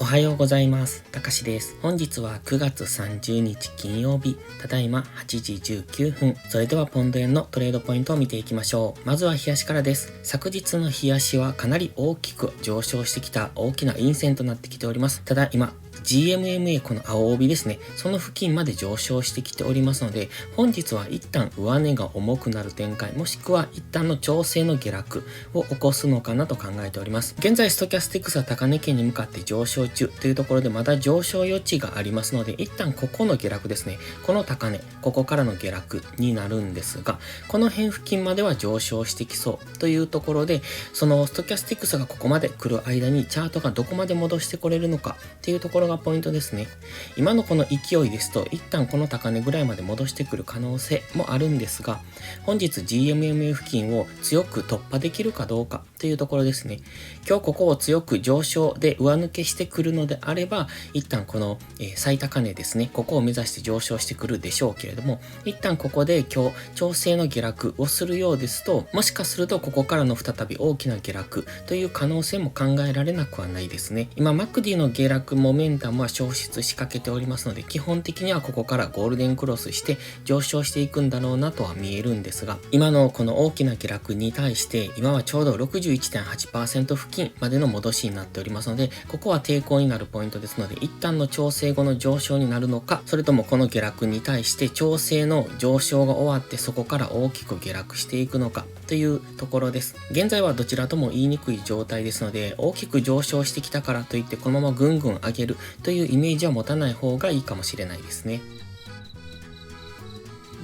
おはようございます。たかしです。本日は9月30日金曜日、ただいま8時19分。それではポンド円のトレードポイントを見ていきましょう。まずは冷やしからです。昨日の冷やしはかなり大きく上昇してきた大きな陰線となってきております。ただ今、GMMA この青帯ですね。その付近まで上昇してきておりますので、本日は一旦上値が重くなる展開、もしくは一旦の調整の下落を起こすのかなと考えております。現在ストキャスティクスは高値圏に向かって上昇中というところでまだ上昇余地がありますので、一旦ここの下落ですね。この高値、ここからの下落になるんですが、この辺付近までは上昇してきそうというところで、そのストキャスティクスがここまで来る間にチャートがどこまで戻してこれるのかっていうところがポイントですね。今のこの勢いですと一旦この高値ぐらいまで戻してくる可能性もあるんですが、本日 GMMA 付近を強く突破できるかどうかというところですね。今日ここを強く上昇で上抜けしてくるのであれば、一旦この、最高値ですね、ここを目指して上昇してくるでしょうけれども、一旦ここで今日調整の下落をするようですと、もしかするとここからの再び大きな下落という可能性も考えられなくはないですね。今マクディの下落モメンタムは消失しかけておりますので、基本的にはここからゴールデンクロスして上昇していくんだろうなとは見えるんですが、今のこの大きな下落に対して今はちょうど 61.8% 付近までの戻しになっておりますので、ここは抵抗になるポイントですので、一旦の調整後の上昇になるのか、それともこの下落に対して調整の上昇が終わってそこから大きく下落していくのかというところです。現在はどちらとも言いにくい状態ですので、大きく上昇してきたからといってこのままぐんぐん上げるというイメージは持たない方がいいかもしれないですね。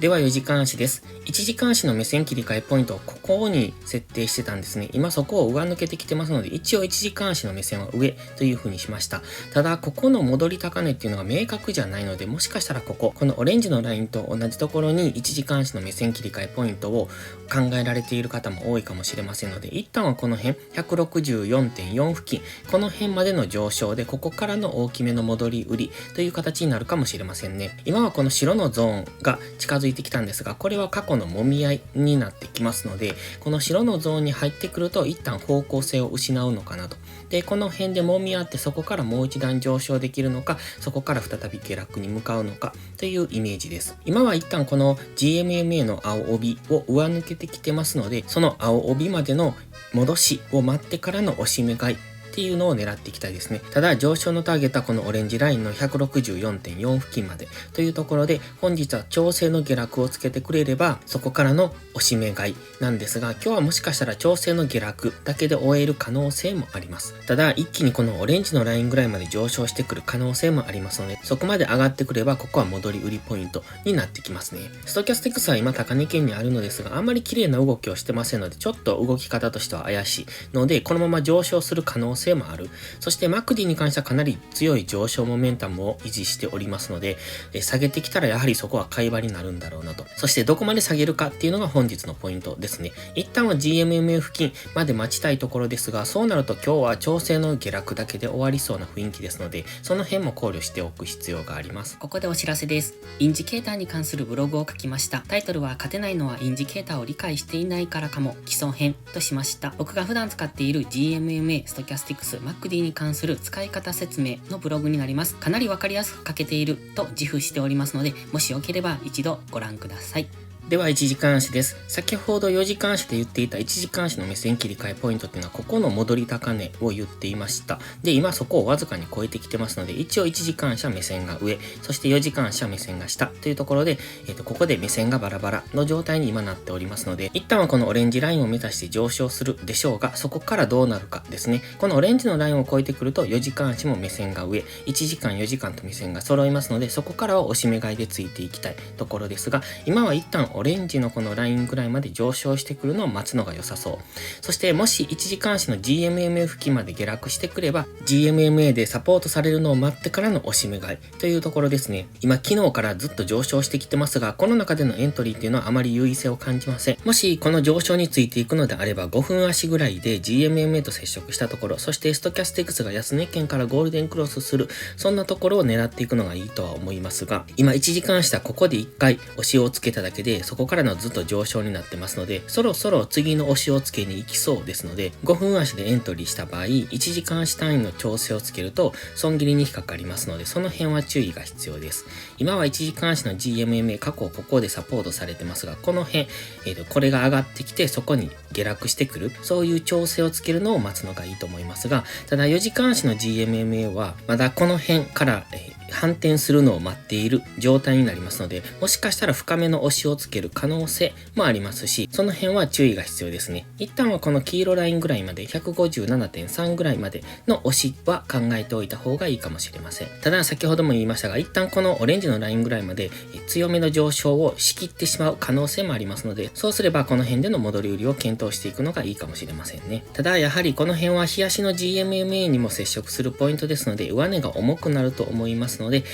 では4時間足です。1時間足の目線切り替えポイントをここに設定してたんですね。今そこを上抜けてきてますので、一応1時間足の目線は上という風にしました。ただ、ここの戻り高値っていうのが明確じゃないので、もしかしたらこのオレンジのラインと同じところに1時間足の目線切り替えポイントを考えられている方も多いかもしれませんので、一旦はこの辺、164.4 付近、この辺までの上昇で、ここからの大きめの戻り売りという形になるかもしれませんね。今はこの白のゾーンが近づいてきたんですが、これは過去のもみ合いになってきますので、この白のゾーンに入ってくると一旦方向性を失うのかなと。で、この辺でもみ合ってそこからもう一段上昇できるのか、そこから再び下落に向かうのかというイメージです。今は一旦この GMMA の青帯を上抜けてきてますので、その青帯までの戻しを待ってからの押し目買いっていうのを狙っていきたいですね。ただ上昇のターゲットはこのオレンジラインの 164.4 付近までというところで、本日は調整の下落をつけてくれればそこからの押し目買いなんですが、今日はもしかしたら調整の下落だけで終える可能性もあります。ただ一気にこのオレンジのラインぐらいまで上昇してくる可能性もありますので、そこまで上がってくればここは戻り売りポイントになってきますね。ストキャスティクスは今高値圏にあるのですが、あんまり綺麗な動きをしてませんので、ちょっと動き方としては怪しいので、このまま上昇する可能性もある。そしてマクディに関してはかなり強い上昇モメンタムを維持しておりますので、下げてきたらやはりそこは買い場になるんだろうなと。そしてどこまで下げるかっていうのが本日のポイントですね。一旦は GMMA 付近まで待ちたいところですが、そうなると今日は調整の下落だけで終わりそうな雰囲気ですので、その辺も考慮しておく必要があります。ここでお知らせです。インジケーターに関するブログを書きました。タイトルは勝てないのはインジケーターを理解していないからかも基礎編としました。僕が普段使っている GMMA、ストキャスティクス、マクディに関する使い方説明のブログになります。かなりわかりやすく書けていると自負しておりますので、もしよければ一度ご覧ください。では1時間足です。先ほど4時間足で言っていた1時間足の目線切り替えポイントっていうのはここの戻り高値を言っていました。で、今そこをわずかに超えてきてますので、一応1時間足は目線が上、そして4時間足は目線が下というところで、ここで目線がバラバラの状態に今なっておりますので、一旦はこのオレンジラインを目指して上昇するでしょうが、そこからどうなるかですね。このオレンジのラインを超えてくると4時間足も目線が上、1時間4時間と目線が揃いますので、そこからは押し目買いでついていきたいところですが、今は一旦オレンジのこのラインぐらいまで上昇してくるのを待つのが良さそう。そしてもし1時間足の GMMA 付近まで下落してくれば GMMA でサポートされるのを待ってからの押し目買いというところですね。今昨日からずっと上昇してきてますが、この中でのエントリーっていうのはあまり優位性を感じません。もしこの上昇についていくのであれば5分足ぐらいで GMMA と接触したところ、そしてストキャスティクスが安値圏からゴールデンクロスする、そんなところを狙っていくのがいいとは思いますが、今1時間足はここで1回押しをつけただけでそこからのずっと上昇になってますので、そろそろ次の押しをつけに行きそうですので、5分足でエントリーした場合、1時間足単位の調整をつけると損切りに引っかかりますので、その辺は注意が必要です。今は1時間足の GMMA 過去ここでサポートされてますが、この辺、これが上がってきてそこに下落してくる、そういう調整をつけるのを待つのがいいと思いますが、ただ4時間足の GMMA はまだこの辺から、反転するのを待っている状態になりますので、もしかしたら深めの押しをつける可能性もありますし、その辺は注意が必要ですね。一旦はこの黄色ラインぐらいまで 157.3 ぐらいまでの押しは考えておいた方がいいかもしれません。ただ先ほども言いましたが、一旦このオレンジのラインぐらいまで強めの上昇を仕切ってしまう可能性もありますので、そうすればこの辺での戻り売りを検討していくのがいいかもしれませんね。ただやはりこの辺は日足の GMMA にも接触するポイントですので、上値が重くなると思いますので、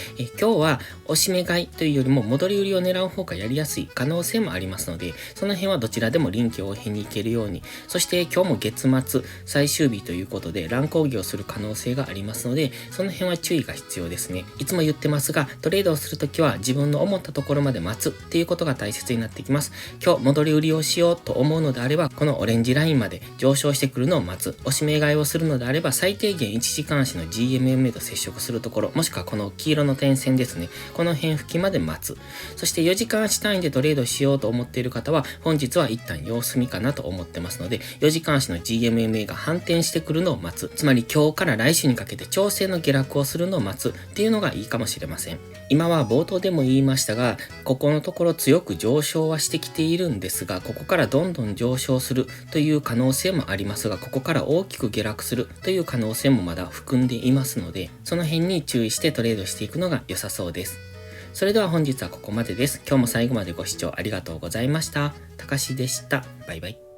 今日は押し目買いというよりも戻り売りを狙う方がやりやすい可能性もありますので、その辺はどちらでも臨機応変にいけるように、そして今日も月末最終日ということで乱高下をする可能性がありますので、その辺は注意が必要ですね。いつも言ってますが、トレードをするときは自分の思ったところまで待つっていうことが大切になってきます。今日戻り売りをしようと思うのであれば、このオレンジラインまで上昇してくるのを待つ。押し目買いをするのであれば、最低限1時間足の GMMA と接触するところ、もしくはこの黄色の点線ですね。この辺付近まで待つ。そして4時間足単位でトレードしようと思っている方は、本日は一旦様子見かなと思ってますので、4時間足の GMMA が反転してくるのを待つ。つまり今日から来週にかけて調整の下落をするのを待つっていうのがいいかもしれません。今は冒頭でも言いましたが、ここのところ強く上昇はしてきているんですが、ここからどんどん上昇するという可能性もありますが、ここから大きく下落するという可能性もまだ含んでいますので、その辺に注意してトレードしていくのが良さそうです。それでは本日はここまでです。今日も最後までご視聴ありがとうございました。たかしでした。バイバイ。